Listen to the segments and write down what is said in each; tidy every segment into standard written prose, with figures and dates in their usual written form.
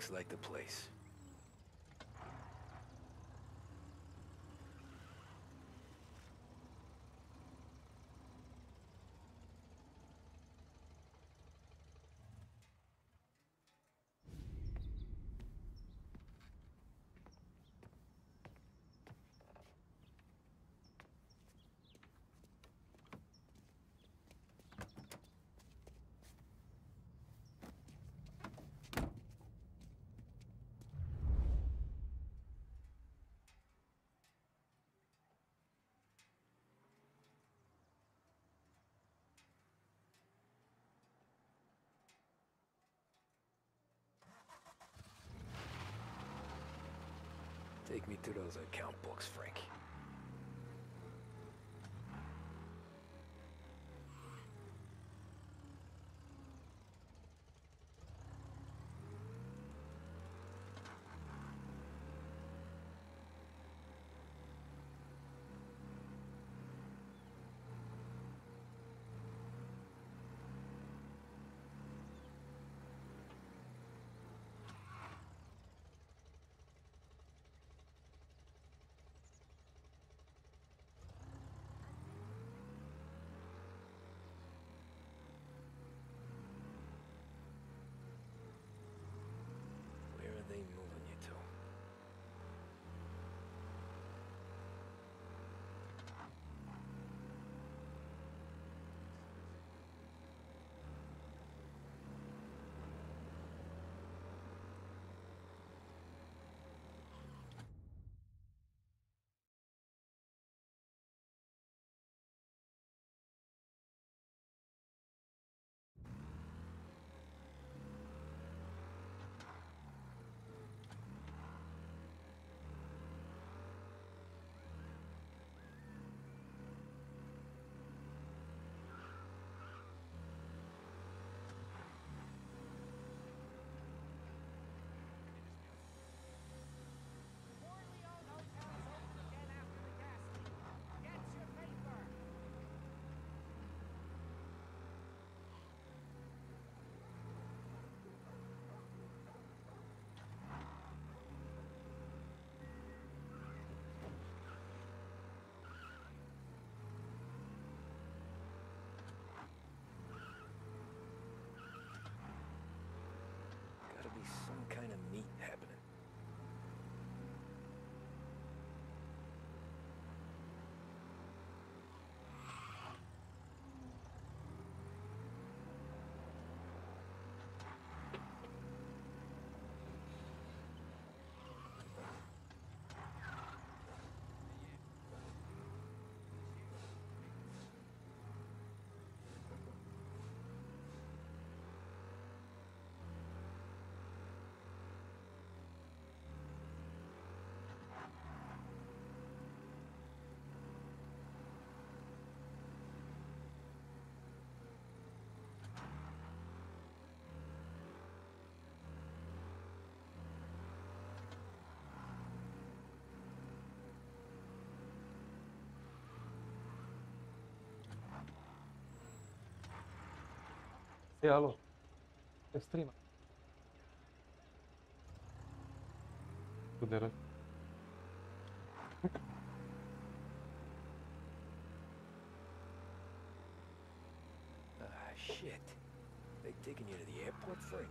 Looks like the place. Take me to those account books, Frank. Where are they moving you to? Gotta be some kind of meat happening. E alo, je streama. Kudera. Ah, shit. They taking you to the airport, Frank?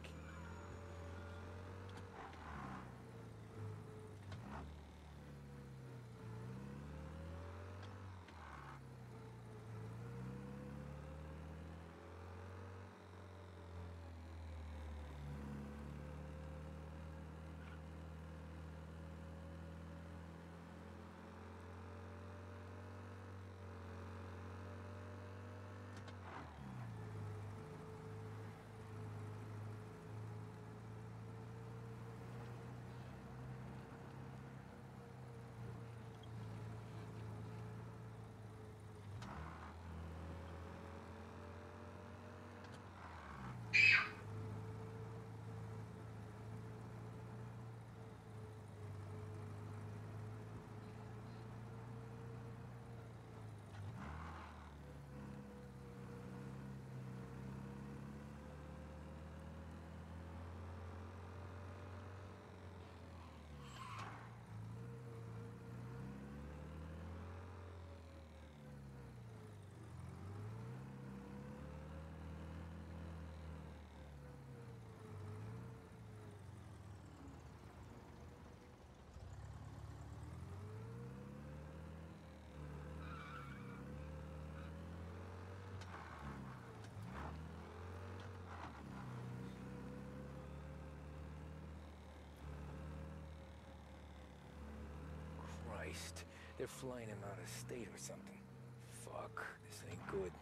Christ. They're flying him out of state or something. Fuck, this ain't good.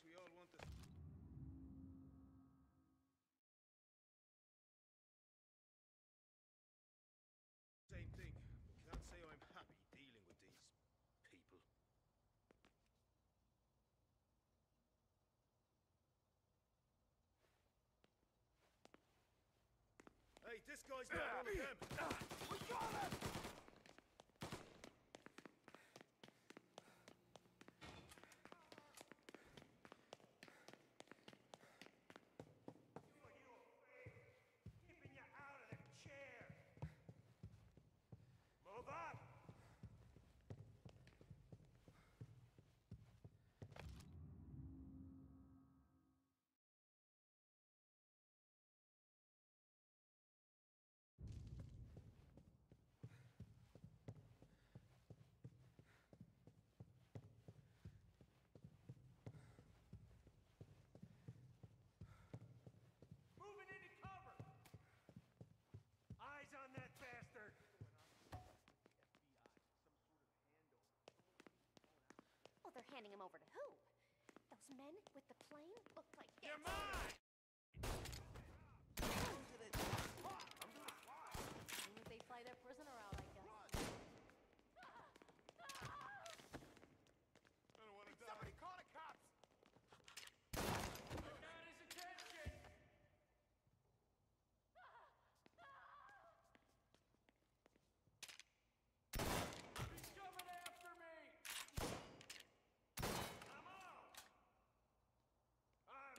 We all want the same thing, but can't say I'm happy dealing with these people. Hey, this guy's not one of them! We got him! On that bastard! Oh, they're handing him over to who? Those men with the plane look like... You're mine! As soon as they fly their prisoner out, I guess. I don't want to die. Somebody call the cops! I got his attention! He's coming after me! I'm out! I'm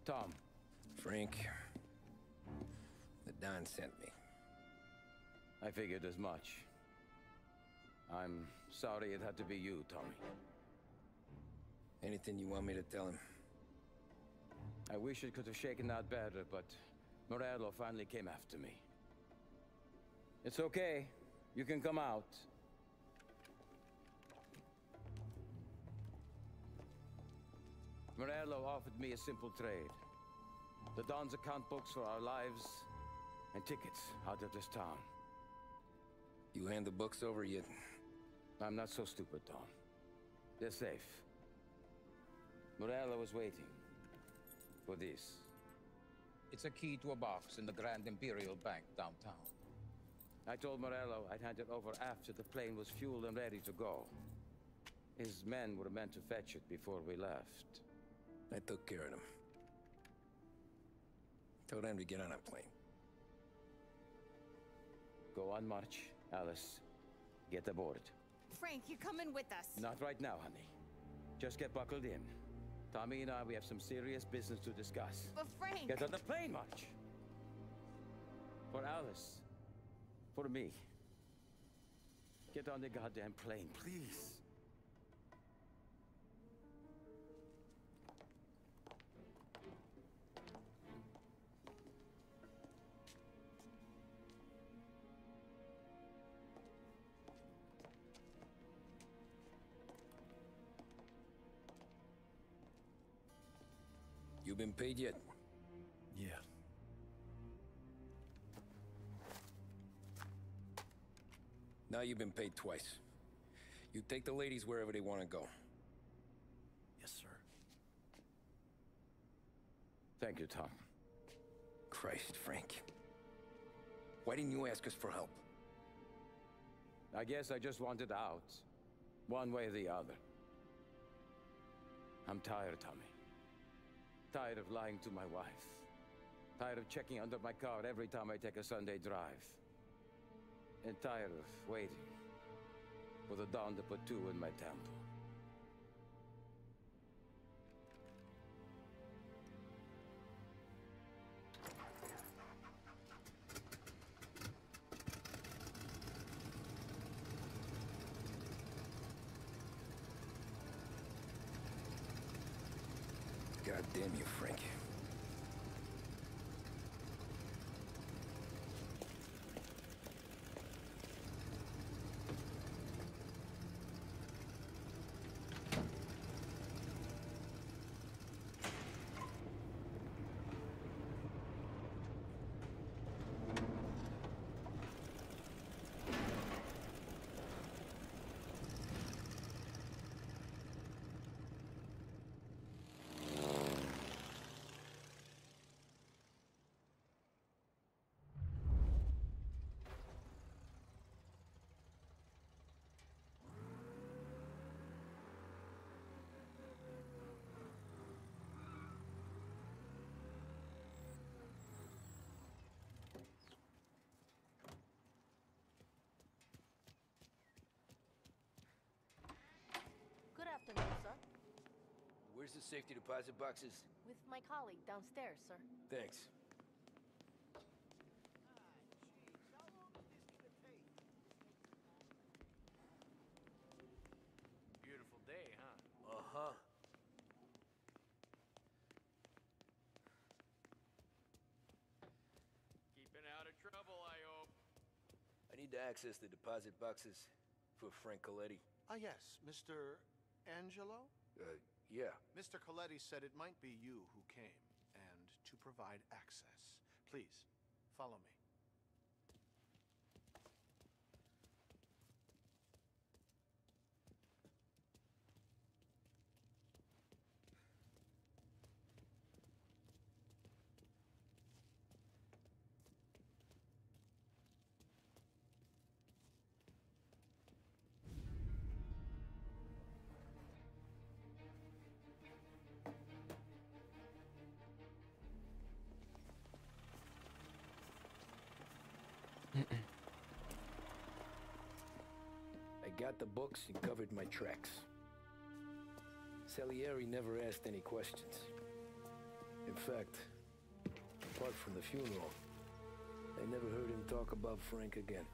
Tom. Frank. The Don sent me. I figured as much. I'm sorry it had to be you, Tommy. Anything you want me to tell him? I wish it could have shaken out better, but Morello finally came after me. It's okay. You can come out. Morello offered me a simple trade. The Don's account books for our lives and tickets out of this town. You hand the books over yet? I'm not so stupid, Don. They're safe. Morello was waiting for this. It's a key to a box in the Grand Imperial Bank downtown. I told Morello I'd hand it over after the plane was fueled and ready to go. His men were meant to fetch it before we left. I took care of them. Told them to get on a plane. Go on, march, Alice. Get aboard. Frank, you're coming with us. Not right now, honey. Just get buckled in. Tommy and I, we have some serious business to discuss. But Frank... Get on the plane, March! For Alice. For me. Get on the goddamn plane, please. You been paid yet? Yeah. Now you've been paid twice. You take the ladies wherever they want to go. Yes, sir. Thank you, Tom. Christ, Frank. Why didn't you ask us for help? I guess I just wanted out. One way or the other. I'm tired, Tommy. Tired of lying to my wife. Tired of checking under my car every time I take a Sunday drive. And tired of waiting for the dawn to put two in my temple. God damn you, Frank. Good afternoon, sir. Where's the safety deposit boxes? With my colleague downstairs, sir. Thanks. Beautiful day, huh? Uh-huh. Keeping out of trouble, I hope. I need to access the deposit boxes for Frank Coletti. Ah, yes, Mr. Angelo? Yeah. Mr. Coletti said it might be you who came, and to provide access. Please, follow me. I got the books and covered my tracks. Salieri never asked any questions. In fact, apart from the funeral, I never heard him talk about Frank again.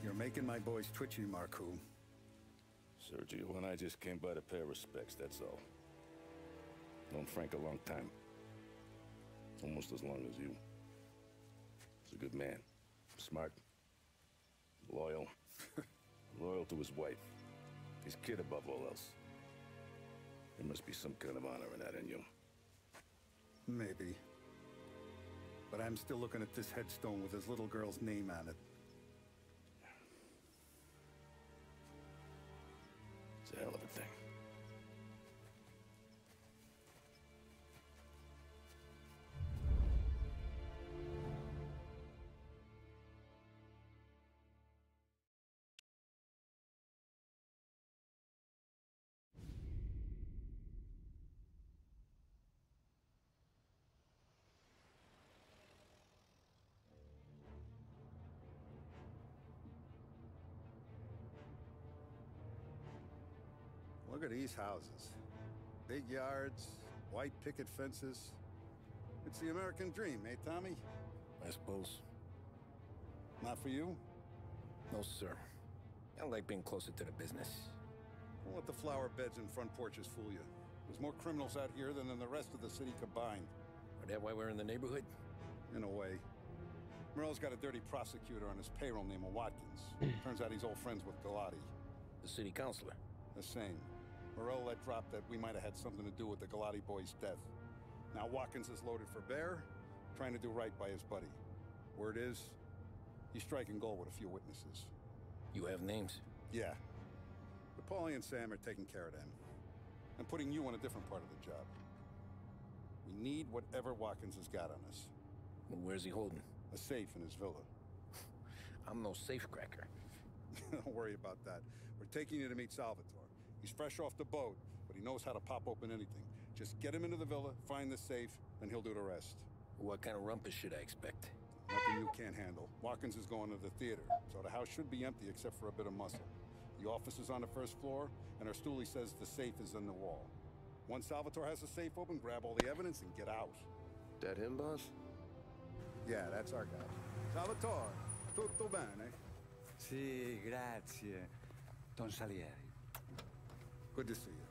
You're making my boys twitchy, Marku. Sergio and I just came by to pay our respects, that's all. Known Frank a long time. Almost as long as you. He's a good man. Smart. Loyal. Loyal to his wife. His kid above all else. There must be some kind of honor in that in you. Maybe. But I'm still looking at this headstone with his little girl's name on it. It's a hell of a thing. Look at these houses. Big yards, white picket fences. It's the American dream, eh, Tommy? I suppose. Not for you? No, sir. I like being closer to the business. Don't let the flower beds and front porches fool you. There's more criminals out here than in the rest of the city combined. Is that why we're in the neighborhood? In a way. Merle's got a dirty prosecutor on his payroll named Watkins. Turns out he's old friends with Galati. The city councilor. The same. Morello let drop that we might have had something to do with the Galati boy's death. Now Watkins is loaded for bear, trying to do right by his buddy. Word is, he's striking gold with a few witnesses. You have names? Yeah. But Paulie and Sam are taking care of them. I'm putting you on a different part of the job. We need whatever Watkins has got on us. Well, where's he holding? A safe in his villa. I'm no safecracker. Don't worry about that. We're taking you to meet Salvatore. He's fresh off the boat, but he knows how to pop open anything. Just get him into the villa, find the safe, and he'll do the rest. What kind of rumpus should I expect? Nothing you can't handle. Watkins is going to the theater, so the house should be empty except for a bit of muscle. The office is on the first floor, and our stoolie says the safe is in the wall. Once Salvatore has the safe open, grab all the evidence and get out. That him, boss? Yeah, that's our guy. Salvatore, tutto bene? Sì, grazie, Don Salieri. Good to see you.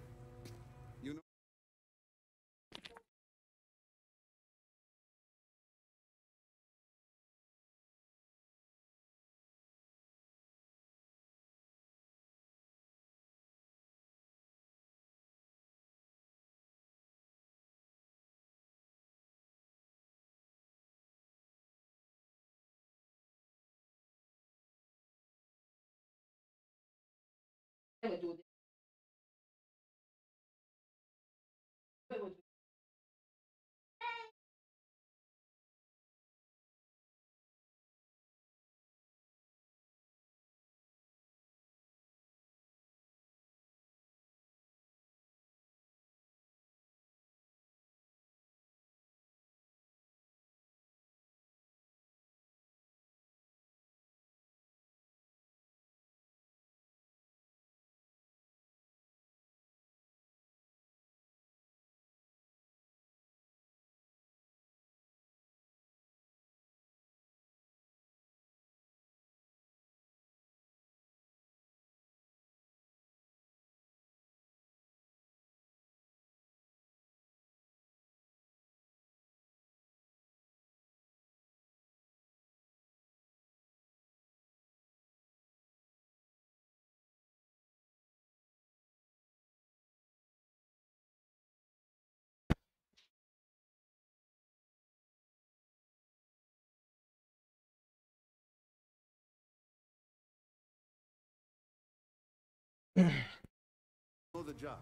Know the job.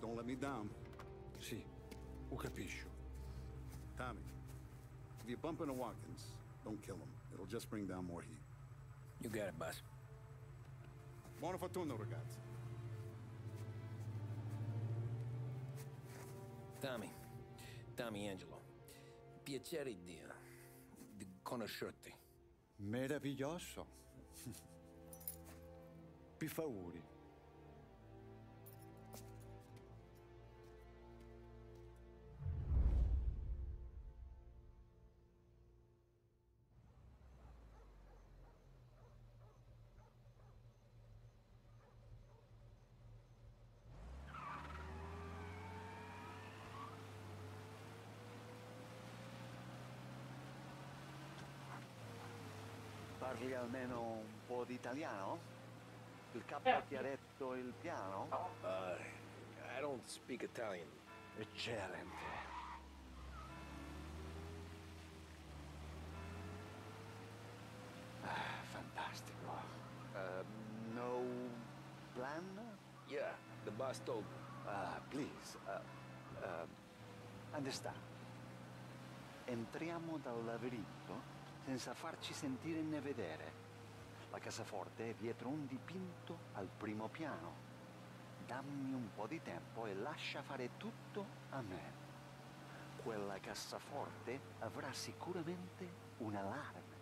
Don't let me down. Sì, ho capisco. Tommy, if you bump into Watkins, don't kill him. It'll just bring down more heat. You got it, boss. Buona fortuna, ragazzi. Tommy Angelo. Piacere di conoscerti. Meraviglioso. Pifauri. Parli almeno un po' di italiano? Il capo ti ha detto il piano? I don't speak Italian. Eccellente. Fantastico. No plan? Yeah, the boss told me. Please. Understand. Entriamo dal labirinto senza farci sentire né vedere. La cassaforte è dietro un dipinto al primo piano. Dammi un po' di tempo e lascia fare tutto a me. Quella cassaforte avrà sicuramente un allarme.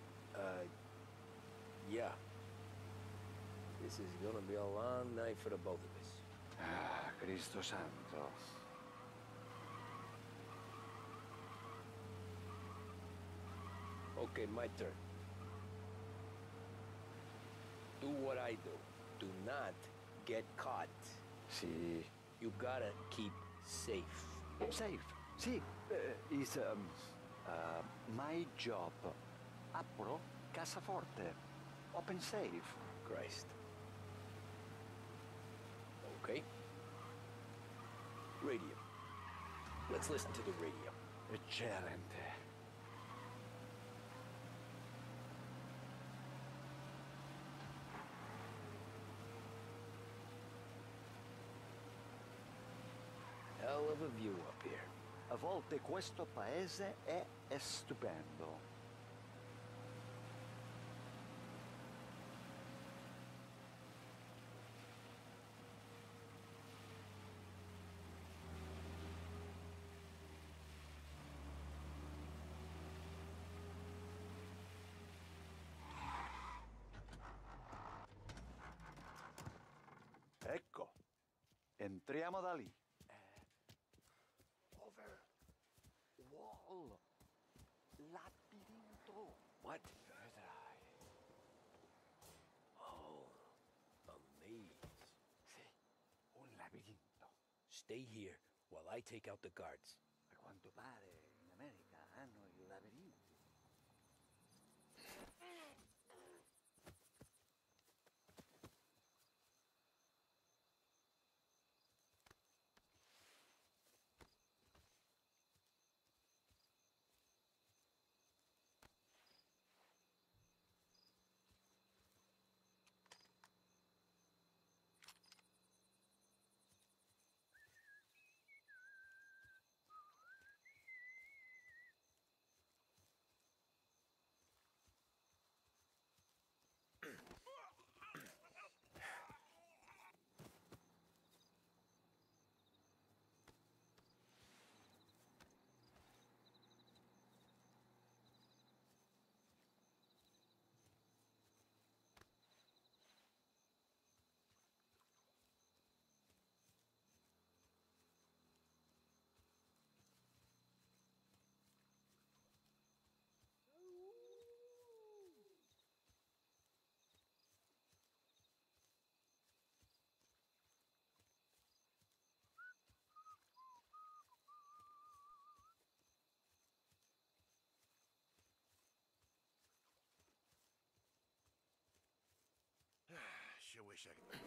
Yeah. This is gonna be a long night for the both of us. Cristo santo. Okay, my turn. Do what I do. Do not get caught. Sì. You gotta keep safe. Safe. Sì. Is my job. Apro cassaforte. Open safe. Christ. Okay. Radio. Let's listen to the radio. Eccellente. Hell of a view up here. A volte questo paese è stupendo. Ecco, entriamo da lì. Over. Wall. Labirinto. What? Vedrai. Oh, a maze. Sì, un labirinto. Stay here while I take out the guards. A quanto pare in America hanno i labirinti. Sure wish I could.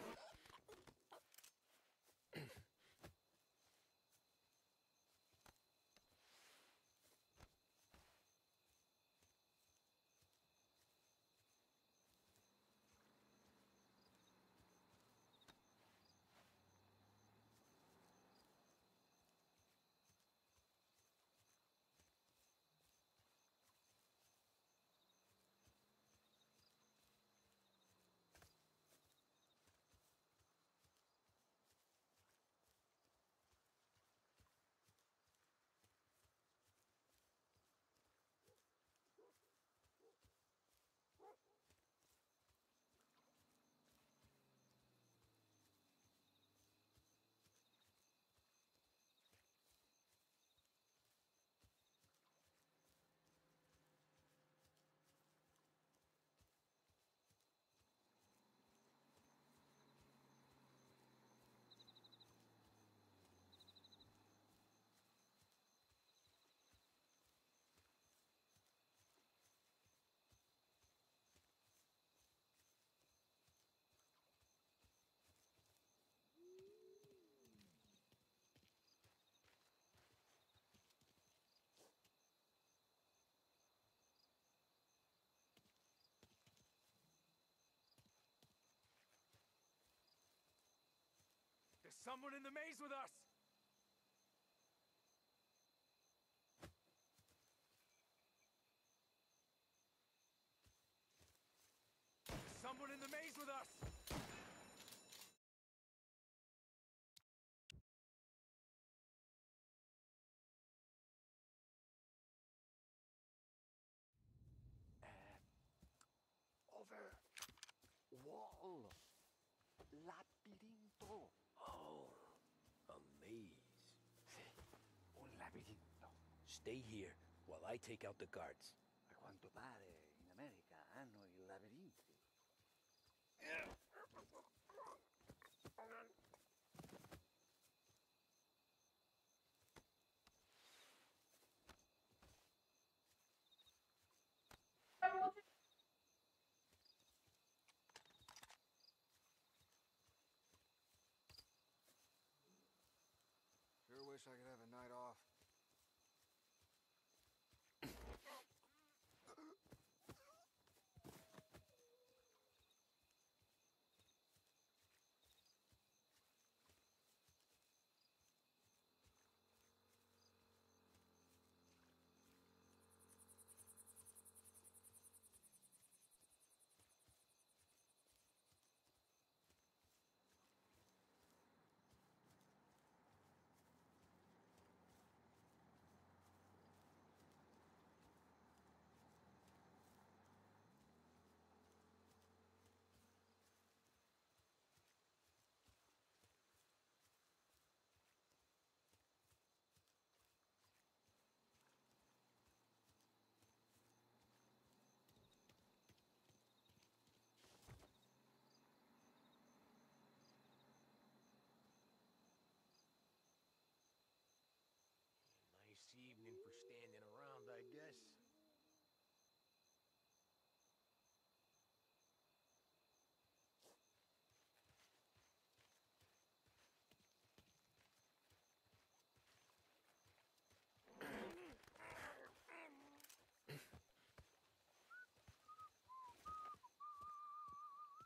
someone in the maze with us! There's someone in the maze with us! Over. Wall. Labirinto. Oh, a maze. Sì, un labirinto. Stay here while I take out the guards. A quanto pare in America hanno i labirinti. Sure wish I could have a night off. Nice evening for standing around, I guess.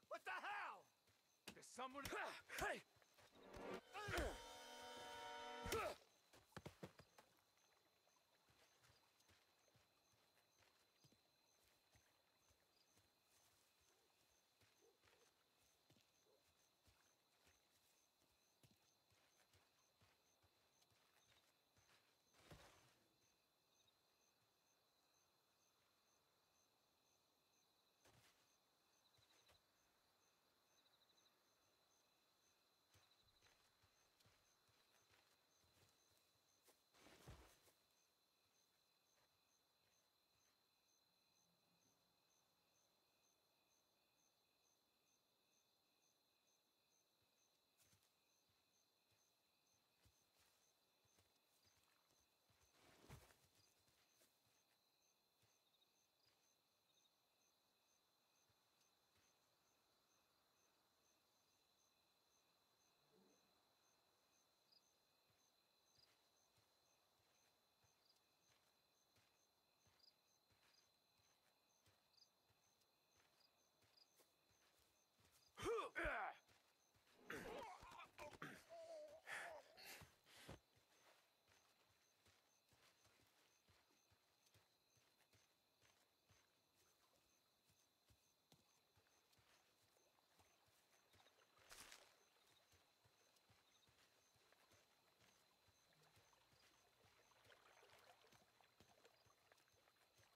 What the hell? There's someone. Hey!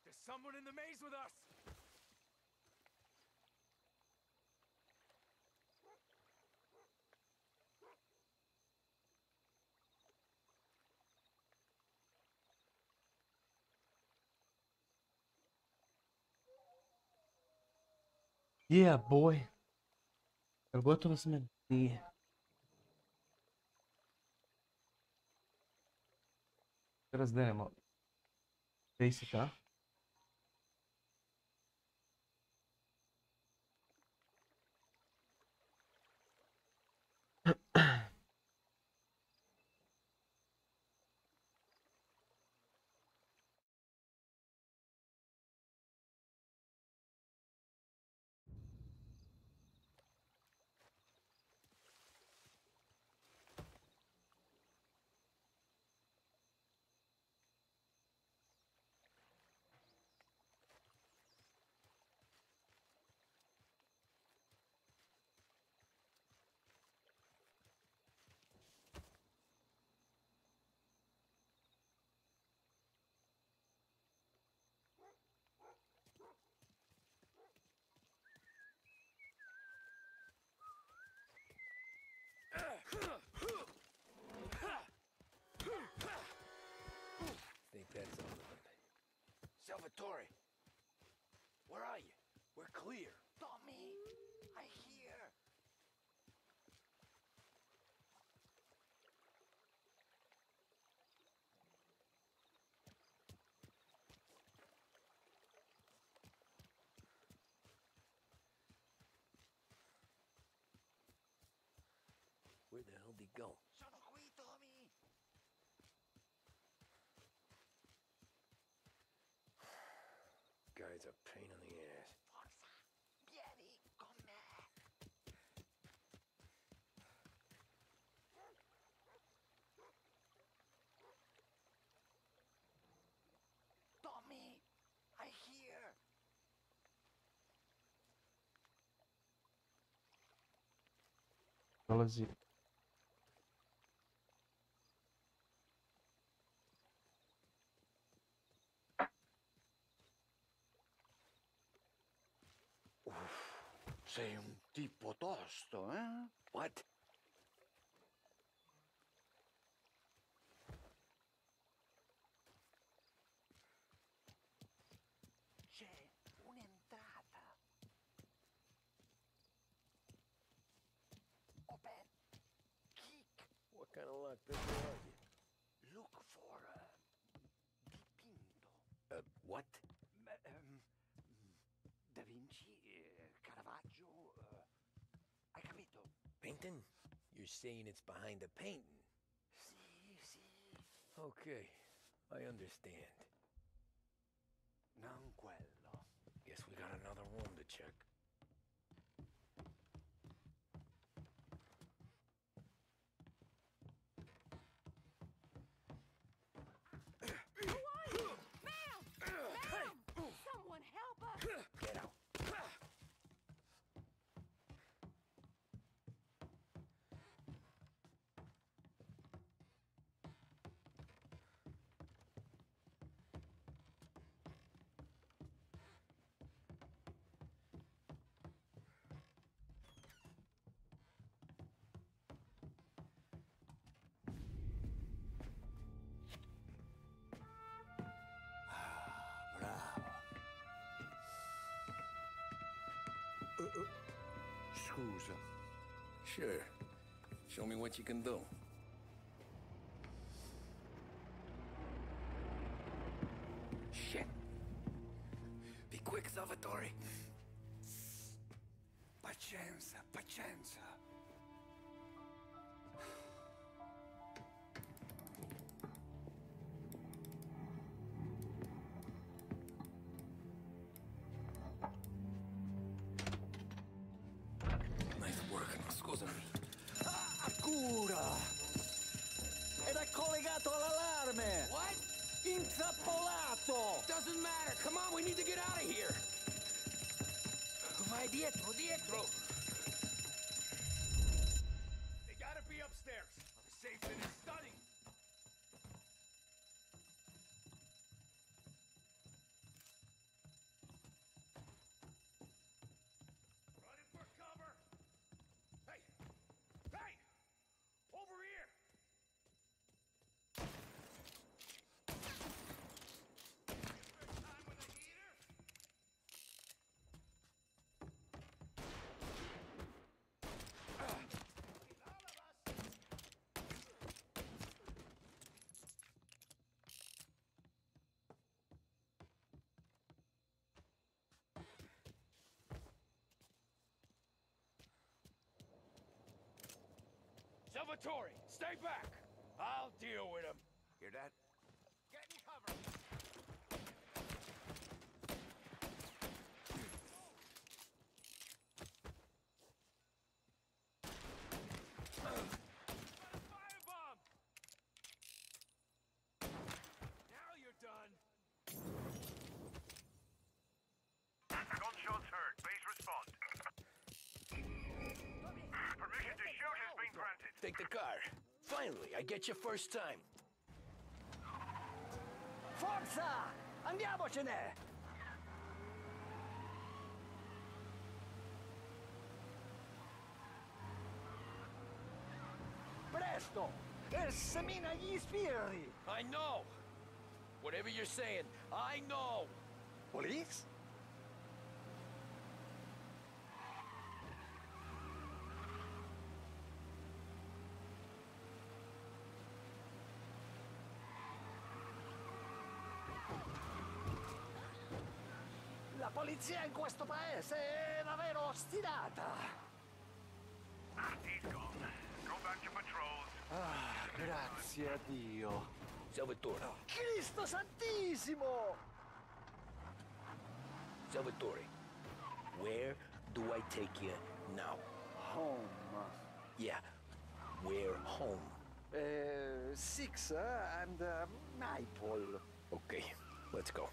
There's someone in the maze with us! Yeah, boy. البوتو اسمه دي. Teraz demo. Basic, huh? Salvatore! Where are you? We're clear. Tommy, I hear. Where the hell did he go? Sono qui, Tommy. Guy's a pain in the ass. Forza, vieni con me. Tommy, I hear. Dolazi. Sei un tipo tosto, eh? What? C'è un'entrata. Open. Kick. What kind of luck this are you? Look for dipinto. What? Da Vinci, Caravaggio, hai capito? Painting? You're saying it's behind the painting? Sì, sì. Okay, I understand. Non quello. Guess we got another room to check. Who are you? Ma'am! Ma'am! Someone help us! Get out. Scusa. Sure. Show me what you can do. Shit. Be quick, Salvatore. Pazienza, pazienza. Nice work, scusami. Cura! Era collegato all'allarme! What? Intrappolato! Doesn't matter. Come on, we need to get out of here. Vai dietro, dietro. They gotta be upstairs. Safe in his study. Running for cover. Hey! Hey! Over here! Time with a heater? All of us! Salvatore, stay back! I'll deal with him. Hear that? Get in cover! Firebomb! Now you're done. Gunshots heard. Please respond. Permission to shoot has been granted. Take the car. Finally, I get you first time. Forza! Andiamocene! Presto! E semina gli sbirri! I know. Whatever you're saying, I know. Police? La polizia in questo paese è davvero ostinata. He's gone. Go back to patrols. Ah, grazie a Dio. Salvatore. Cristo Santissimo! Salvatore. Where do I take you now? Home. Yeah. Where home? 6 and Maple. Okay, let's go.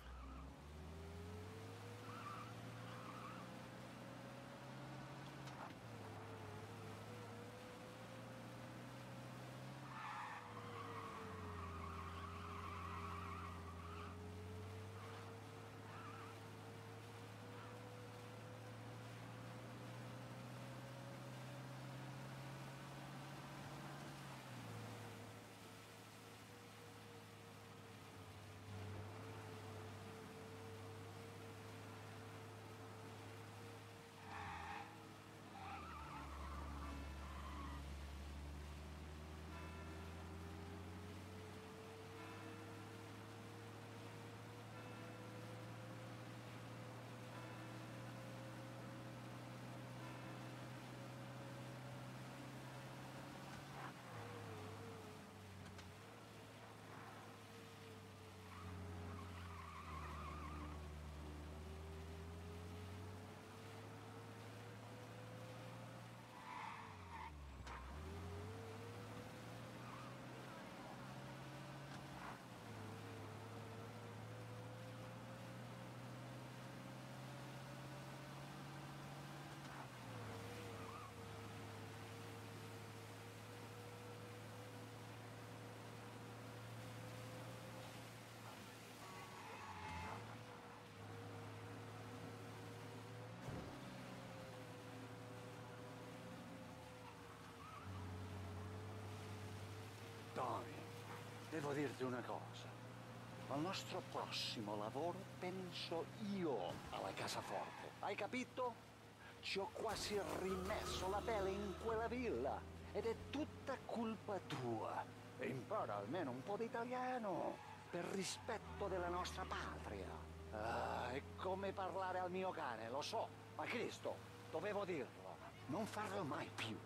Tony, devo dirti una cosa. Al nostro prossimo lavoro penso io alla cassaforte. Hai capito? Ci ho quasi rimesso la pelle in quella villa. Ed è tutta colpa tua. E impara almeno un po' di italiano. Per rispetto della nostra patria. Ah, è come parlare al mio cane, lo so. Ma Cristo, dovevo dirlo. Non farlo mai più.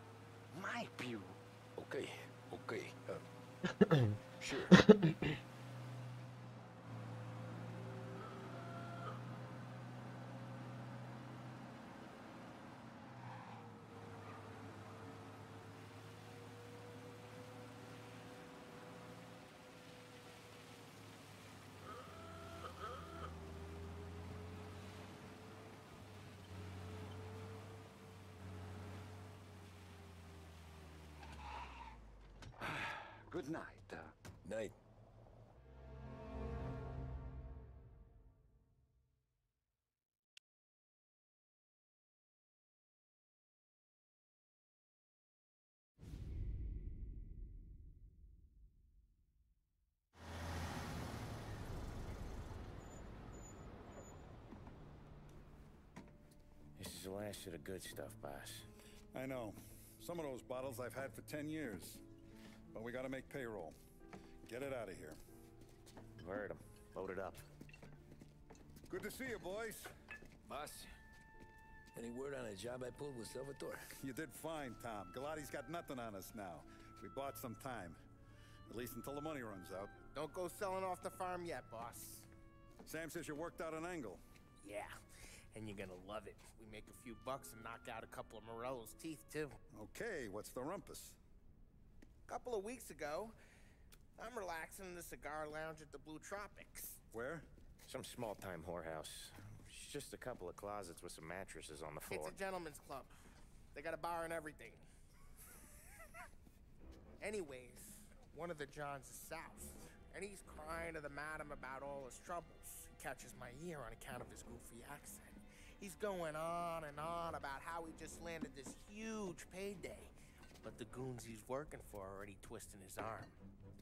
Mai più. Okay, okay. Sure. Good night. Night. This is the last of the good stuff, boss. I know. Some of those bottles I've had for 10 years. But we gotta make payroll. Get it out of here. Heard him. Load it up. Good to see you, boys. Boss, any word on a job I pulled with Salvatore? You did fine, Tom. Galati's got nothing on us now. We bought some time. At least until the money runs out. Don't go selling off the farm yet, boss. Sam says you worked out an angle. Yeah, and you're gonna love it. We make a few bucks and knock out a couple of Morello's teeth, too. Okay, what's the rumpus? A couple of weeks ago, I'm relaxing in the cigar lounge at the Blue Tropics. Where? Some small-time whorehouse. It's just a couple of closets with some mattresses on the floor. It's a gentleman's club. They got a bar and everything. Anyways, one of the Johns is south, and he's crying to the madam about all his troubles. He catches my ear on account of his goofy accent. He's going on and on about how he just landed this huge payday. But the goons he's working for are already twisting his arm.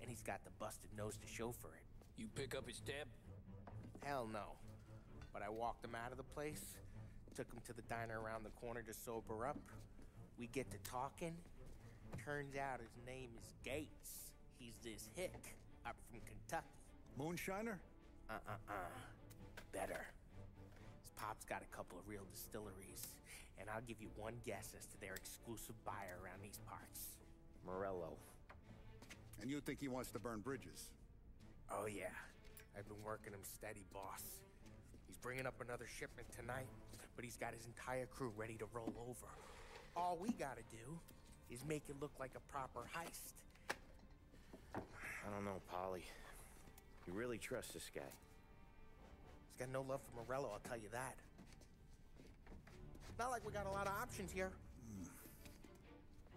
And he's got the busted nose to show for it. You pick up his tab? Hell no. But I walked him out of the place, took him to the diner around the corner to sober up. We get to talking. Turns out his name is Gates. He's this hick up from Kentucky. Moonshiner? Better. His pop's got a couple of real distilleries, and I'll give you one guess as to their exclusive buyer around these parts. Morello. And you think he wants to burn bridges? Oh yeah. I've been working him steady, boss. He's bringing up another shipment tonight, but he's got his entire crew ready to roll over. All we gotta do is make it look like a proper heist. I don't know, Polly. You really trust this guy? He's got no love for Morello, I'll tell you that. Not like we got a lot of options here.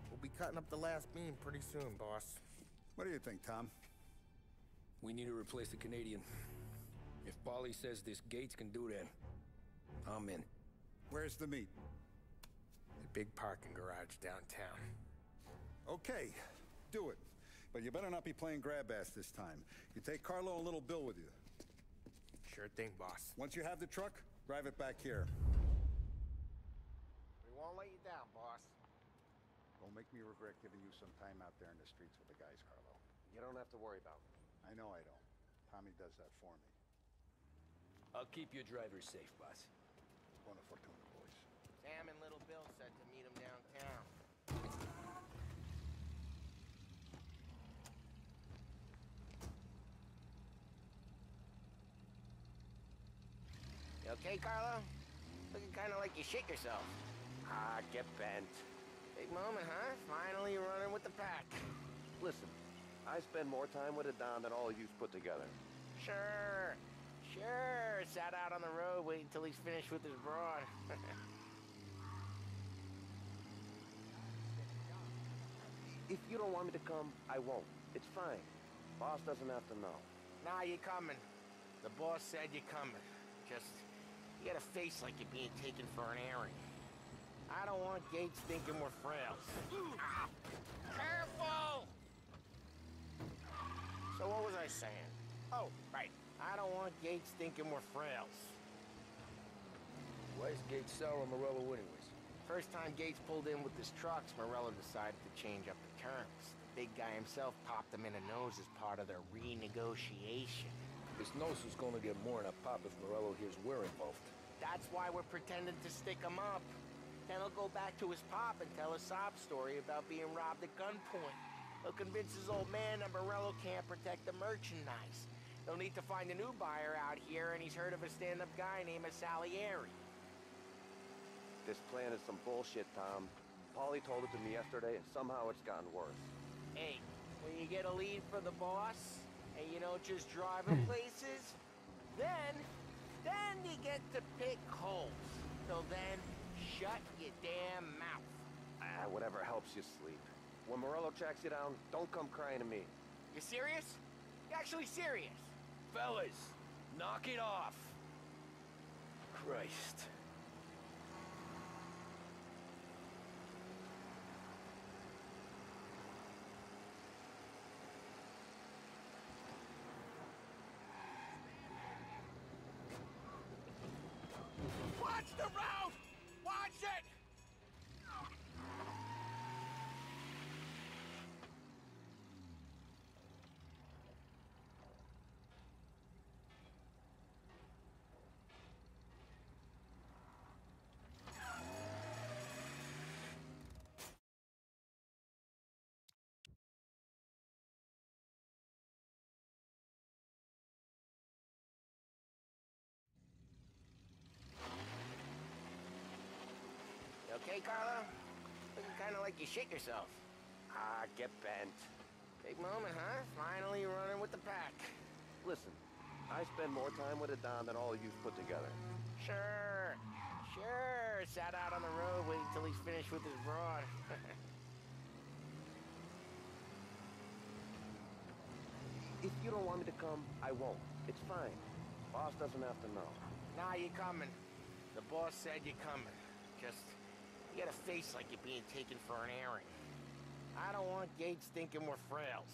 We'll be cutting up the last beam pretty soon, boss. What do you think, Tom? We need to replace the Canadian. If Polly says this Gates can do that, I'm in. Where's the meet? The big parking garage downtown. Okay, do it. But you better not be playing grab ass this time. You take Carlo and Little Bill with you. Sure thing, boss. Once you have the truck, drive it back here. We won't let you down, boss. Don't make me regret giving you some time out there in the streets with the guys, Carlo. You don't have to worry about me. I know I don't. Tommy does that for me. I'll keep your driver safe, boss. Buona fortuna, boys. Sam and Little Bill said to meet him downtown. You okay, Carlo? Looking kind of like you shit yourself. Get bent. Big moment, huh? Finally running with the pack. Listen, I spend more time with a Don than all of you's put together. Sure. Sat out on the road waiting till he's finished with his broad. If you don't want me to come, I won't. It's fine. Boss doesn't have to know. Nah, you're coming. The boss said you're coming. Just, you got a face like you're being taken for an airing. I don't want Gates thinking we're frails. Careful! So what was I saying? Oh, right. I don't want Gates thinking we're frails. Why is Gates sour on Morello anyways? First time Gates pulled in with his trucks, Morello decided to change up the terms. The big guy himself popped him in the nose as part of their renegotiation. This nose is gonna get more than a pop if Morello hears we're involved. That's why we're pretending to stick him up. Then he'll go back to his pop and tell a sob story about being robbed at gunpoint. He'll convince his old man that Morello can't protect the merchandise. He'll need to find a new buyer out here, and he's heard of a stand-up guy named Salieri. This plan is some bullshit, Tom. Paulie told it to me yesterday, and somehow it's gotten worse. Hey, when you get a lead for the boss, and you don't just drive him places, then you get to pick holes. Till then, shut your damn mouth. Whatever helps you sleep. When Morello tracks you down, don't come crying to me. You serious? You actually serious? Fellas, knock it off. Christ. Watch the road! Watch it! You okay, Carlo? Looking kind of like you shit yourself. Get bent. Big moment, huh? Finally running with the pack. Listen, I spend more time with a Don than all of you's put together. Sure. Sat out on the road waiting till he's finished with his broad. If you don't want me to come, I won't. It's fine. Boss doesn't have to know. Nah, you're coming. The boss said you're coming. Just, you got a face like you're being taken for an airing. I don't want Gates thinking we're frails.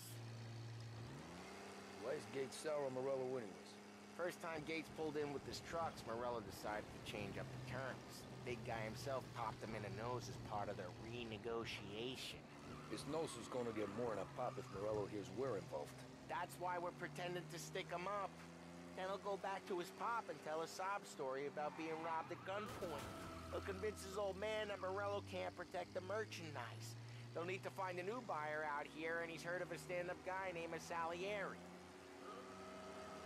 Why is Gates sour on Morello anyways? First time Gates pulled in with his trucks, Morello decided to change up the terms. The big guy himself popped him in the nose as part of their renegotiation. His nose is gonna get more than a pop if Morello hears we're involved. That's why we're pretending to stick him up. Then he'll go back to his pop and tell a sob story about being robbed at gunpoint. He'll convince his old man that Morello can't protect the merchandise. They'll need to find a new buyer out here, and he's heard of a stand-up guy named Salieri.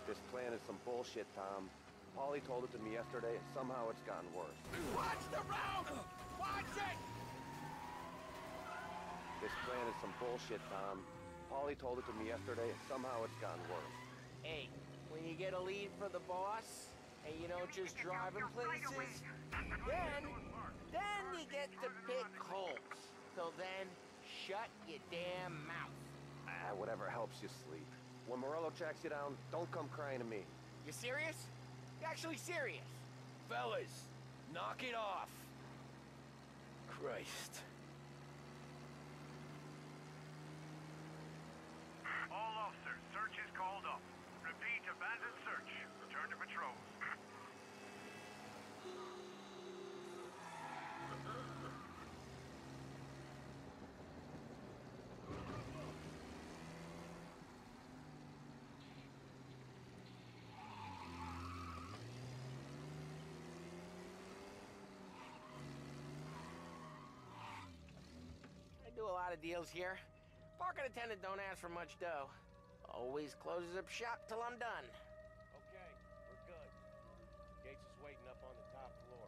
This plan is some bullshit, Tom. Paulie told it to me yesterday, and somehow it's gotten worse. Watch the road! Watch it! This plan is some bullshit, Tom. Paulie told it to me yesterday, and somehow it's gotten worse. Hey, when you get a lead for the boss, and you don't just drive him places, then you get to pick holes. So then, shut your damn mouth. Whatever helps you sleep. When Morello tracks you down, don't come crying to me. You serious? You actually serious? Fellas, knock it off. Christ. All officers, search is called off. Repeat, abandoned search. Return to patrols. I do a lot of deals here. Parking attendant don't ask for much dough. Always closes up shop till I'm done. Okay, we're good. Gates is waiting up on the top floor.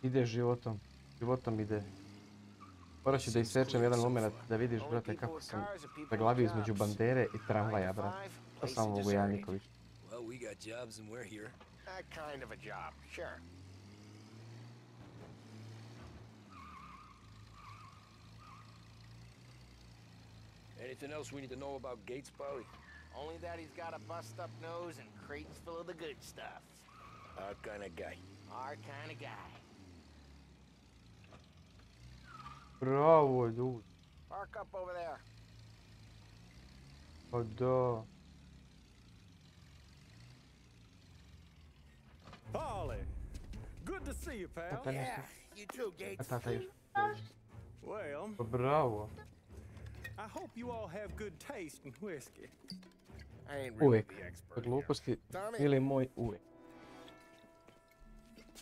Ide životom. Životom ide. Morat ću da isečem jedan moment da vidiš, brate, kako sam zaglavio između bandere i tramvaja, brate. To samo mogu ja, Niković. Well, we got jobs and we're here. That kind of a job, sure. Anything else we need to know about Gates, Paulie? Only that he's got a bust-up nose and crates full of the good stuff. Our kind of guy. Our kind of guy. Bravo, ljudi. Park up over there. Pa da. Paulie, good to see you, pal. Yeah, you too, Gates. Tata još. Well, Pa bravo. I hope you all have good taste in whiskey. I ain't really Uvijek. the expert. Gluposti ili moj uvijek.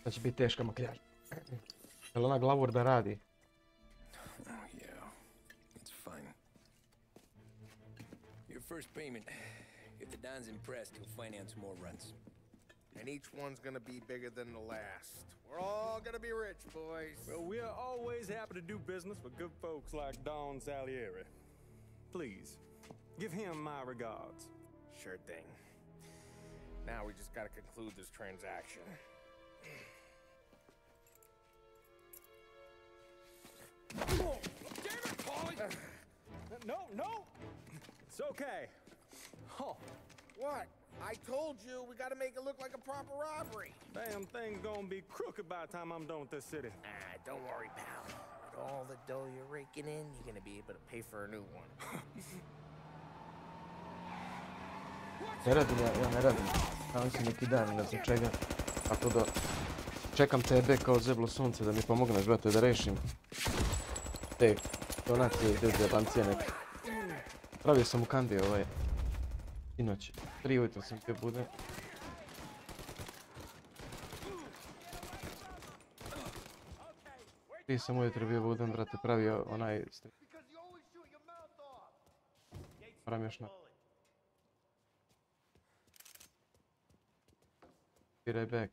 Da će biti teška makljaž. Jel ona glavor da radi? Yeah, it's fine. Your first payment. If the Don's impressed, he'll finance more runs. And each one's gonna be bigger than the last. We're all gonna be rich, boys. Well, we're always happy to do business with good folks like Don Salieri. Please, give him my regards. Sure thing. Now we just gotta conclude this transaction. Oh, damn it, Paulie! No! It's okay. Oh. What? I told you, we gotta make it look like a proper robbery. Damn thing's gonna be crooked by the time I'm done with this city. Don't worry, pal. With all the dough you're raking in, you're gonna be able to pay for a new one. Ne radim ja ne radim. Tamo si neki dan, ne znam čega. Tako da čekam tebe kao zeblo sunce da mi pomogneš, brate, da rešim te donacije i te zebancije neke. Pravio sam u kandi inoć. 3 ujutro sam te bude. Prije sam ujutro bio buden, brate, pravio onaj strip. Moram još na... Be right back.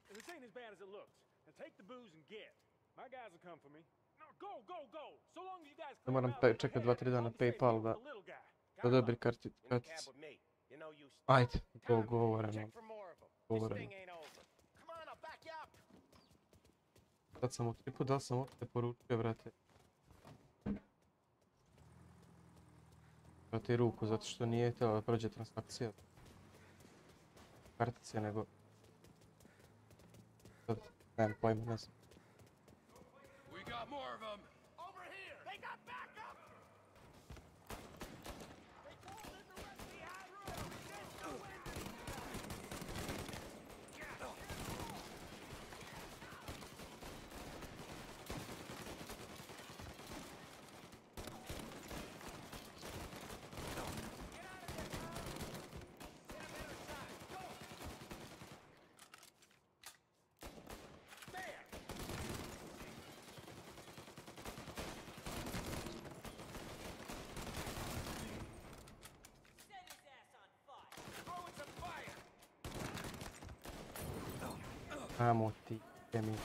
This ain't as bad as it looks. Now take the booze and get. My guys will come for me. No, go! So long as you guys Ne moram čekati 2-3 dana PayPal da dobri karticu. Ajde, govoreno. Come on, I'll back you up. Sad sam u tripu, da li sam opet poručio, brate. Brate, ruku, zato što nije htjela da prođe transakcija. Kartice, nego... Sad, nemam pojma, ne znam. We got more of them. Over here! They got backup! They pulled into the high road! Just go in! Amo ti, mi.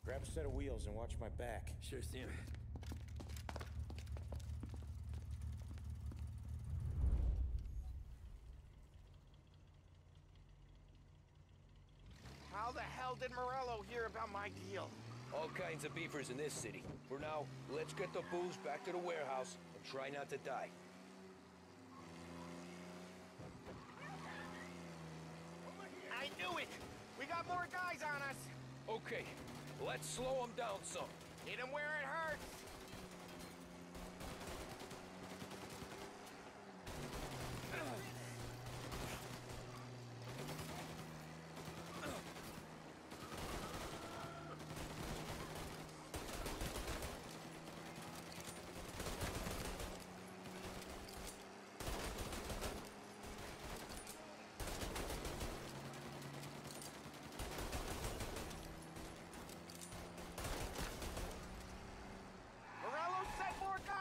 Grab a set of wheels and watch my back. Sure, Sam. How the hell did Morello hear about my deal? All kinds of beefers in this city. For now, let's get the booze back to the warehouse and try not to die. I eyes on us! Okay, let's slow them down some. Hit him where it hurts!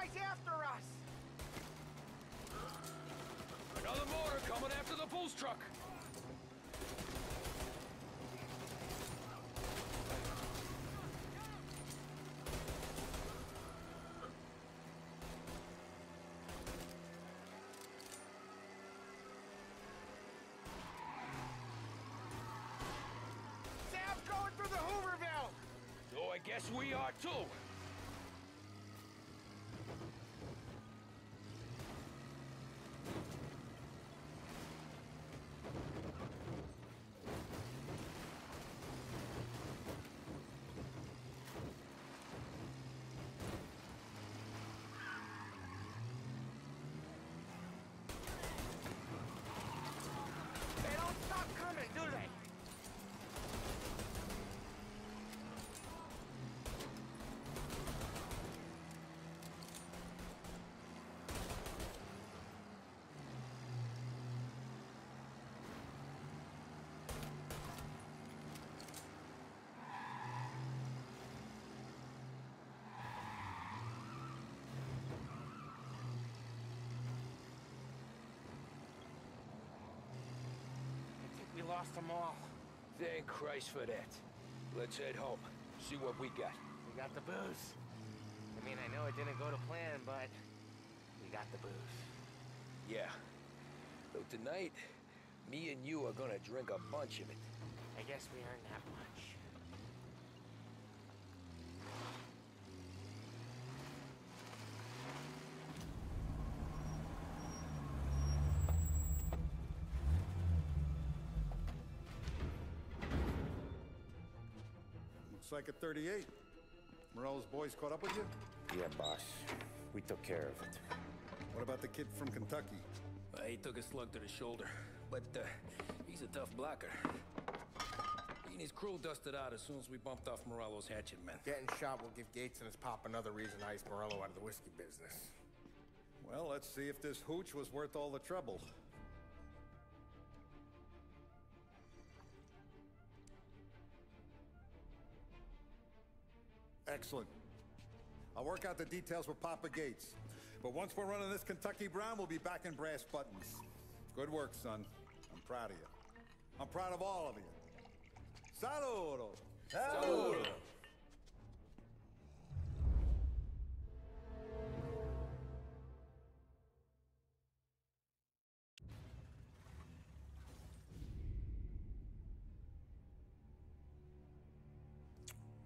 After us! Another mortar coming after the pulse truck! Sam's going through the Hooverville! So I guess we are too! We lost them all. Thank Christ for that. Let's head home. See what we got. We got the booze. I mean, I know it didn't go to plan, but we got the booze. Yeah. So tonight, me and you are gonna drink a bunch of it. I guess we earned that much. Looks like a 38. Morello's boys caught up with you? Yeah, boss. We took care of it. What about the kid from Kentucky? He took a slug to the shoulder, but he's a tough blocker. He and his crew dusted out as soon as we bumped off Morello's hatchet men. Getting shot will give Gates and his pop another reason to ice Morello out of the whiskey business. Well, let's see if this hooch was worth all the trouble. Excellent. I'll work out the details with Papa Gates. But once we're running this Kentucky Brown, we'll be back in brass buttons. Good work, son. I'm proud of you. I'm proud of all of you. Saludo! Saludo!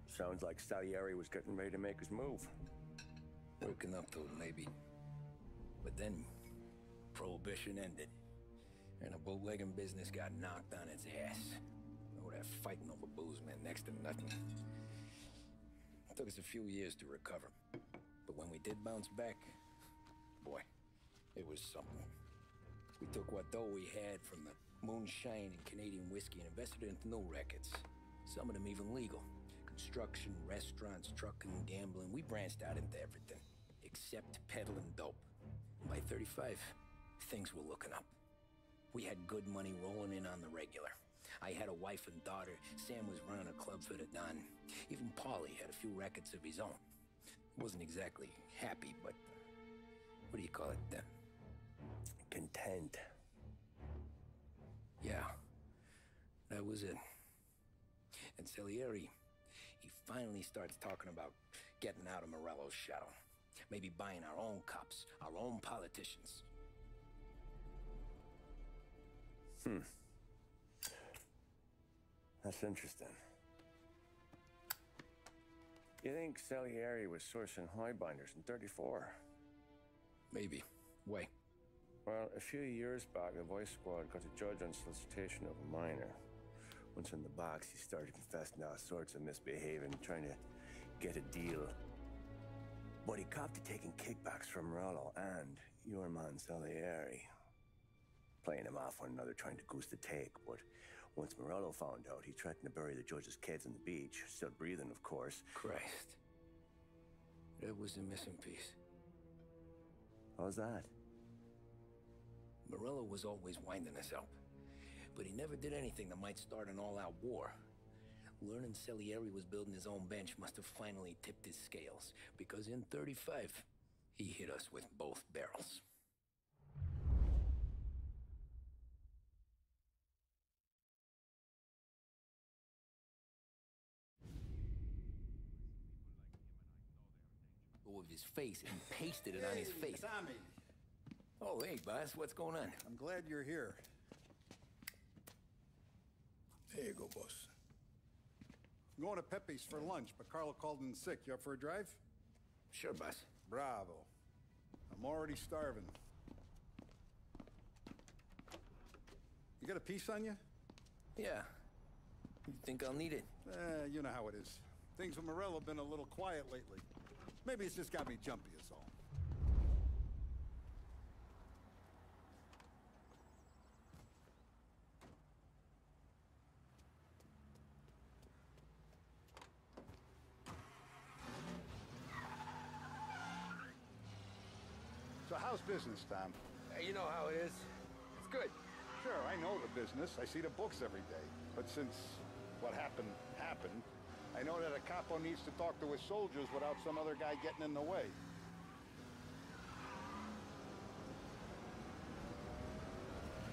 Sounds like Salieri was getting ready to make his move. Working up to it, maybe. But then, Prohibition ended. And the bootlegging business got knocked on its ass. All that fighting over booze meant next to nothing. It took us a few years to recover. But when we did bounce back, boy, it was something. We took what dough we had from the moonshine and Canadian whiskey and invested it into new rackets. Some of them even legal. Construction, restaurants, trucking, gambling. We branched out into everything, except peddling dope. By 35, things were looking up. We had good money rolling in on the regular. I had a wife and daughter. Sam was running a club for the Don. Even Paulie had a few records of his own. Wasn't exactly happy, but what do you call it? Content. Yeah, that was it. And Salieri, he finally starts talking about getting out of Morello's shadow. Maybe buying our own cops, our own politicians. That's interesting. You think Salieri was sourcing highbinders in 34? Maybe. Why? Well, a few years back, the Vice Squad got a judge on solicitation of a minor. Once in the box, he started confessing all sorts of misbehaving, trying to get a deal. But he copped to taking kickbacks from Morello and your man Salieri. Playing him off one another, trying to goose the take, but once Morello found out, he threatened to bury the judge's kids on the beach. Still breathing, of course. Christ. That was the missing piece. How's that? Morello was always winding us up, but he never did anything that might start an all-out war. Learning Salieri was building his own bench must have finally tipped his scales, because in 35, he hit us with both barrels. Of his face and pasted it on his face. Tommy. Oh, hey, boss, what's going on? I'm glad you're here. There you go, boss. I'm going to Pepe's for lunch, but Carlo called in sick. You up for a drive? Sure, boss. Bravo. I'm already starving. You got a piece on you? Yeah. You think I'll need it? You know how it is. Things with Morello have been a little quiet lately. Maybe it's just got me jumpy, is all. So how's business, Tom? Hey, you know how it is. It's good. Sure, I know the business. I see the books every day. But since what happened, I know that a capo needs to talk to his soldiers without some other guy getting in the way.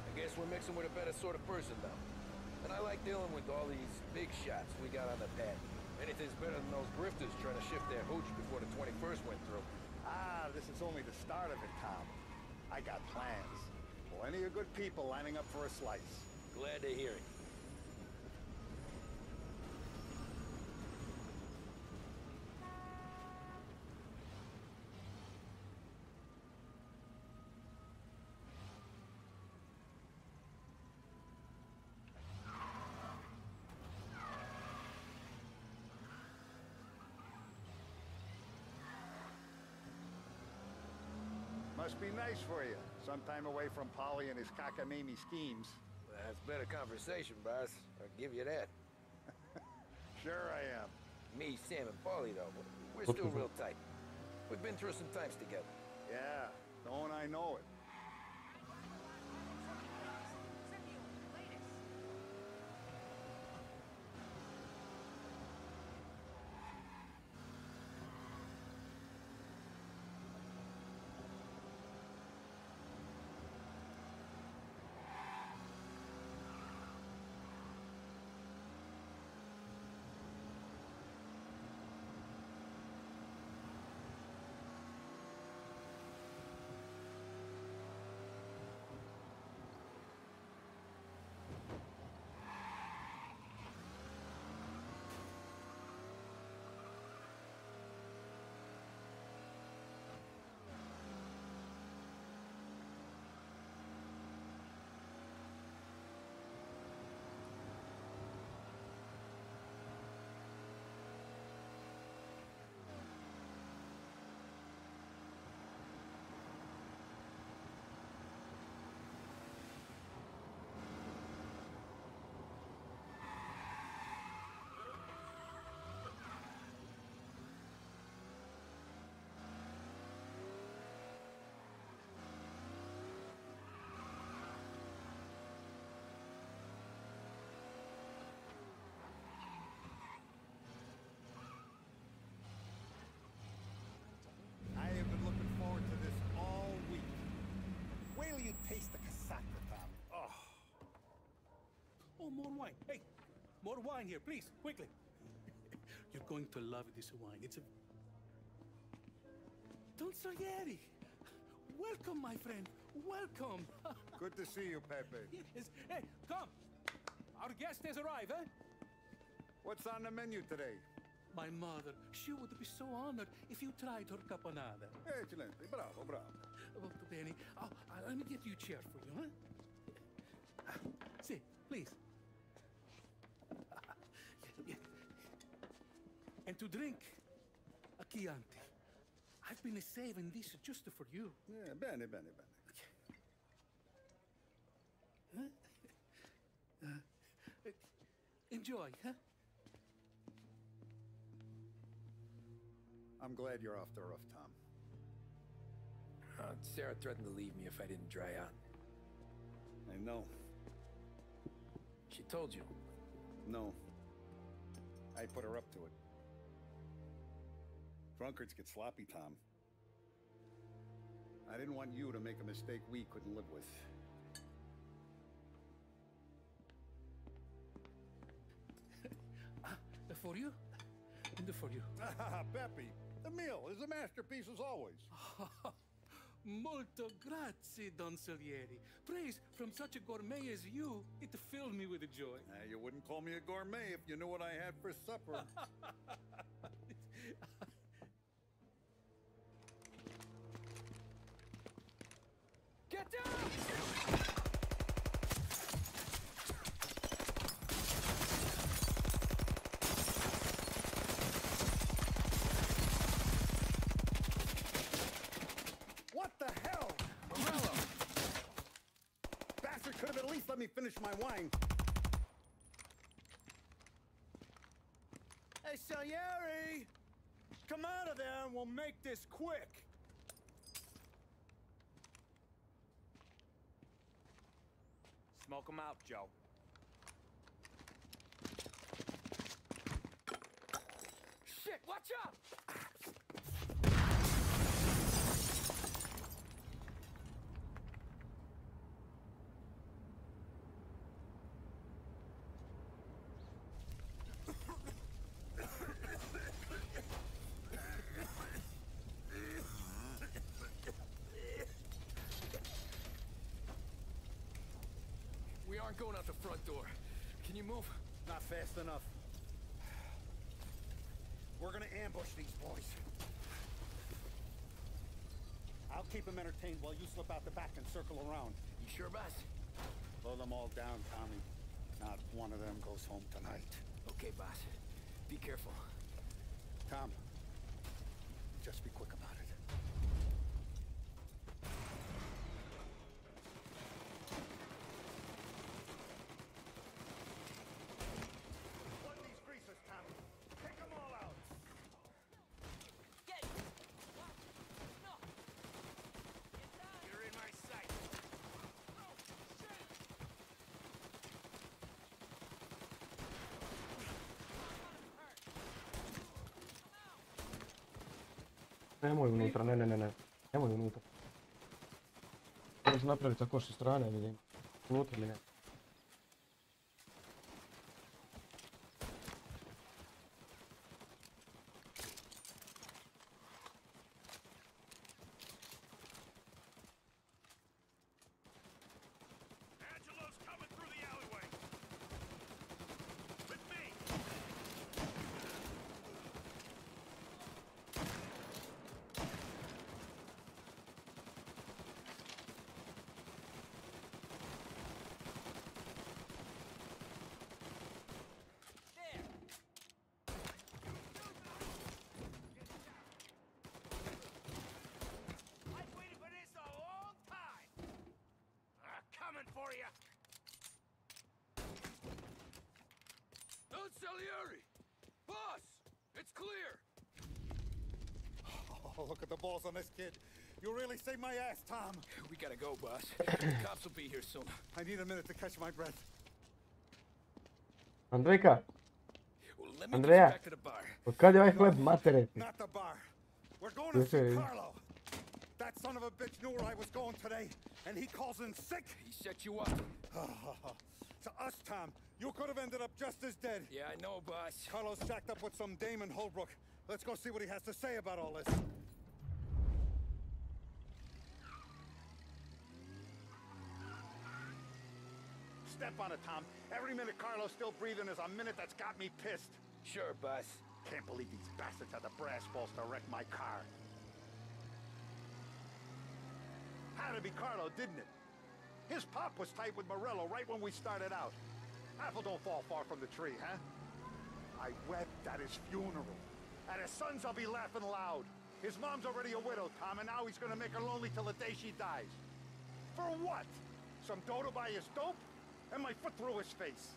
I guess we're mixing with a better sort of person now. And I like dealing with all these big shots we got on the pad. Anything's better than those grifters trying to shift their hooch before the 21st went through. This is only the start of it, Tom. I got plans. Plenty of good people lining up for a slice. Glad to hear it. Must be nice for you. Some time away from Polly and his cockamamie schemes. That's better conversation, boss. I'll give you that. Sure I am. Me, Sam, and Paulie, though, we're still real tight. We've been through some times together. Yeah, don't I know it. You taste the casaca, Tom. Oh, more wine. Hey, more wine here, please, quickly. You're going to love this wine. It's a... Don Salieri. Welcome, my friend. Welcome. Good to see you, Pepe. Yes. Hey, come. Our guest has arrived, eh? What's on the menu today? My mother. She would be so honored if you tried her caponata. Excellent. Bravo, bravo. Molto bene. Oh, let me get you a chair for you, huh? Sit, please. to drink? A Chianti. I've been saving this just for you. Yeah, bene, bene, bene. Enjoy, huh? I'm glad you're off the roof, Tom. Sarah threatened to leave me if I didn't dry out. I know. She told you? No. I put her up to it. Drunkards get sloppy, Tom. I didn't want you to make a mistake we couldn't live with. For you? And for you. Peppy, the meal is a masterpiece as always. Molto grazie, Don Salieri. Praise from such a gourmet as you, it filled me with joy. You wouldn't call me a gourmet if you knew what I had for supper. Get down! What the hell? Morello! Bastard could have at least let me finish my wine. Hey, Salieri! Come out of there and we'll make this quick. Smoke 'em out, Joe. Shit, watch out! We aren't going out the front door. Can you move? Not fast enough. We're gonna ambush these boys. I'll keep them entertained while you slip out the back and circle around. You sure, boss? Blow them all down, Tommy. Not one of them goes home tonight. Okay, boss. Be careful. Tom, just be quick about it. Plug these greasers, Tommy. Take them all out. Get! What? No! Get down! You're in my sight. Oh, shit! Nemoj unutra, ne. Nemoj unutra. Možeš napraviti tako sa strane, vidim. Unutra mi ne. Angelo's coming through the alleyway. With me. There! I've waited for this a long time! Coming for you! Don Salieri! Boss! It's clear! Oh, look at the balls on this kid. You really saved my ass, Tom. We gotta go, boss. The cops will be here soon. I need a minute to catch my breath. Andrejka! Well, let me Andreja! get back to the bar. Od kad je ovaj hleb materiti? Not the bar. We're going to see Carlo. That son of a bitch knew where I was going today, and he calls in sick. He set you up. To us, Tom, you could have ended up just as dead. Yeah, I know, boss. Carlo's shacked up with some dame in Holbrook. Let's go see what he has to say about all this. Step on it, Tom. Every minute Carlo's still breathing is a minute that's got me pissed. Sure, boss. Can't believe these bastards had the brass balls to wreck my car. Had to be Carlo, didn't it? His pop was tight with Morello right when we started out. Apple don't fall far from the tree, huh? I wept at his funeral. At his sons, I'll be laughing loud. His mom's already a widow, Tom, and now he's gonna make her lonely till the day she dies. For what? Some dodo by his dope? And my foot through his face.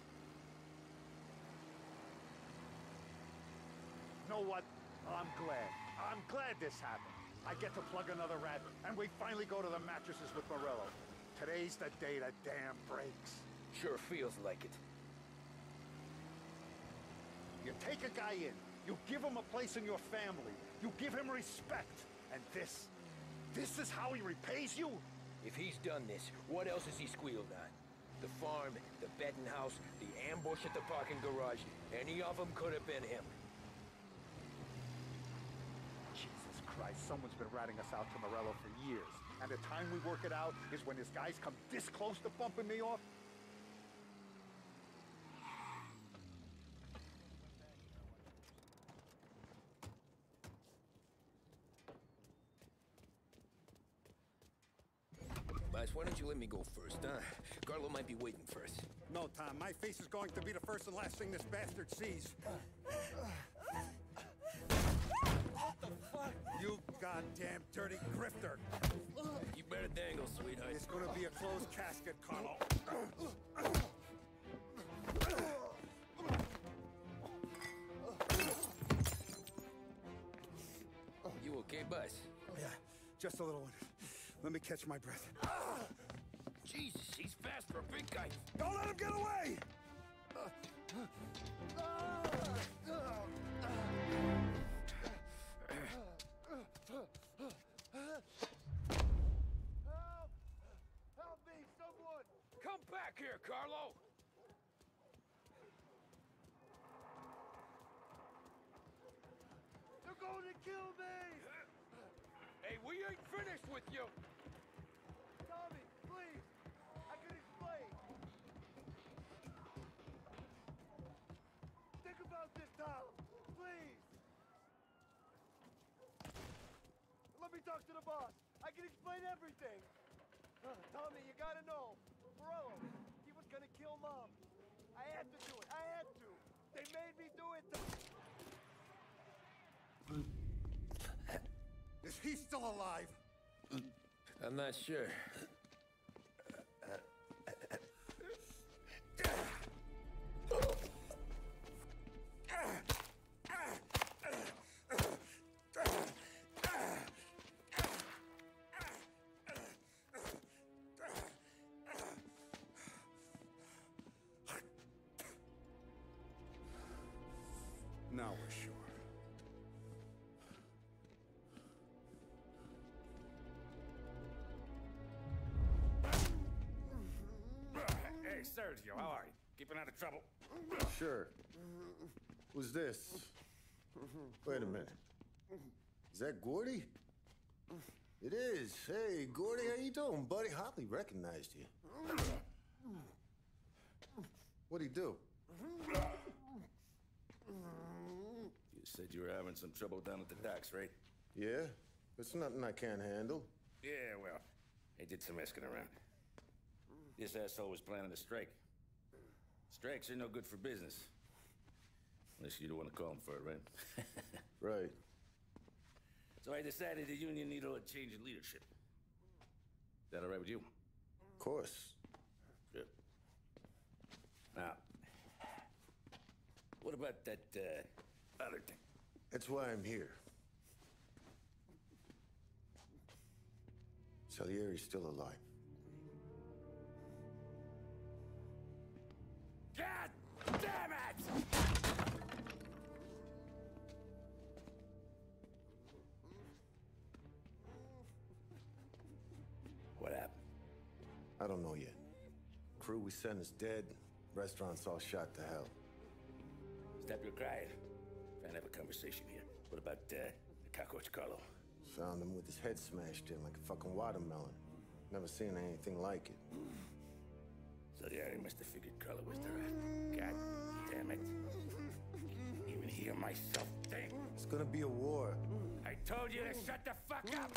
Know what? I'm glad. I'm glad this happened. I get to plug another rat, and we finally go to the mattresses with Morello. Today's the day the dam breaks. Sure feels like it. You take a guy in, you give him a place in your family, you give him respect, and this is how he repays you? If he's done this, what else has he squealed on? The farm, the betting house, the ambush at the parking garage. Any of them could have been him. Jesus Christ, someone's been ratting us out to Morello for years. And the time we work it out is when his guys come this close to bumping me off? Boss, why don't you let me go first, huh? Carlo might be waiting for us. No, Tom, my face is going to be the first and last thing this bastard sees. What the fuck? You goddamn dirty grifter! You better dangle, sweetheart. It's gonna be a closed casket, Carlo. You okay, boss? Yeah, just a little one. Let me catch my breath. Jesus, he's fast for a big guy. Don't let him get away! Help me, someone! Come back here, Carlo! They're going to kill me! Hey, we ain't finished with you! Tommy, please! I can explain! Think about this, Tom! Please! Let me talk to the boss! I can explain everything! Tommy, you gotta know! Morello, he was gonna kill Mom! I had to do it! I had to! They made me do it! Is he still alive? I'm not sure. Now we're sure. Hey, Sergio, how are you? Keeping out of trouble? Sure. Who's this? Wait a minute. Is that Gordy? It is. Hey, Gordy, how you doing, buddy? Hardly recognized you. What'd he do? You said you were having some trouble down at the docks, right? Yeah? It's nothing I can't handle. Yeah, well, I did some asking around. This asshole was planning a strike. Strikes are no good for business. Unless you don't want to call him for it, right? Right. So I decided the union needed a change in leadership. Is that all right with you? Of course. Good. Now, what about that, other thing? That's why I'm here. Salieri's still alive. God damn it! What happened? I don't know yet. Crew we sent is dead. Restaurant's all shot to hell. Stop your crying. Trying to have a conversation here. What about, the cockroach Carlo? Found him with his head smashed in like a fucking watermelon. Never seen anything like it. So yeah, he must have figured Carlo was the rat. God damn it. Can't even hear myself think. It's gonna be a war. I told you to shut the fuck up!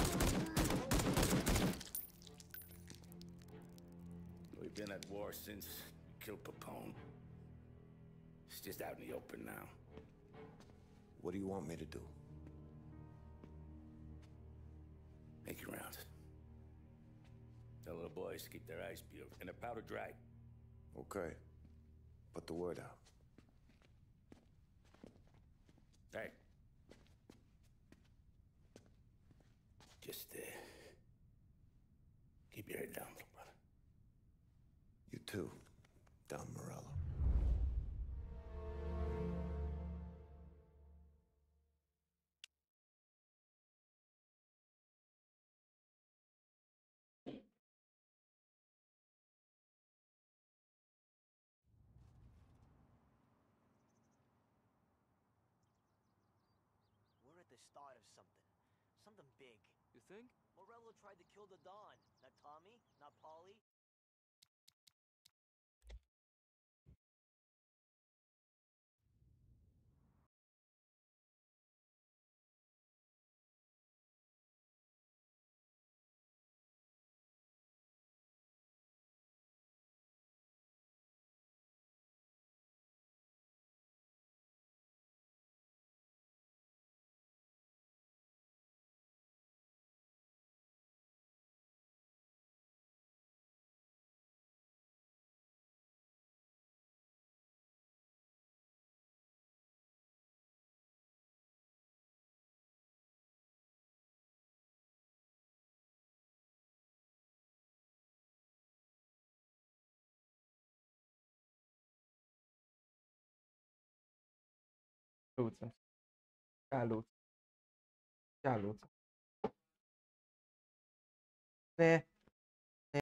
We've been at war since we killed Papone. It's just out in the open now. What do you want me to do? Make your rounds. Tell the boys to keep their eyes peeled and their powder dry. Okay. Put the word out. Hey. Just, keep your head down, little brother. You too, Don Morello. We're at the start of something. Something big. You think? Morello tried to kill the Don. Not Tommy, not Paulie. Luță. Ia luță. Ia luță. Ne.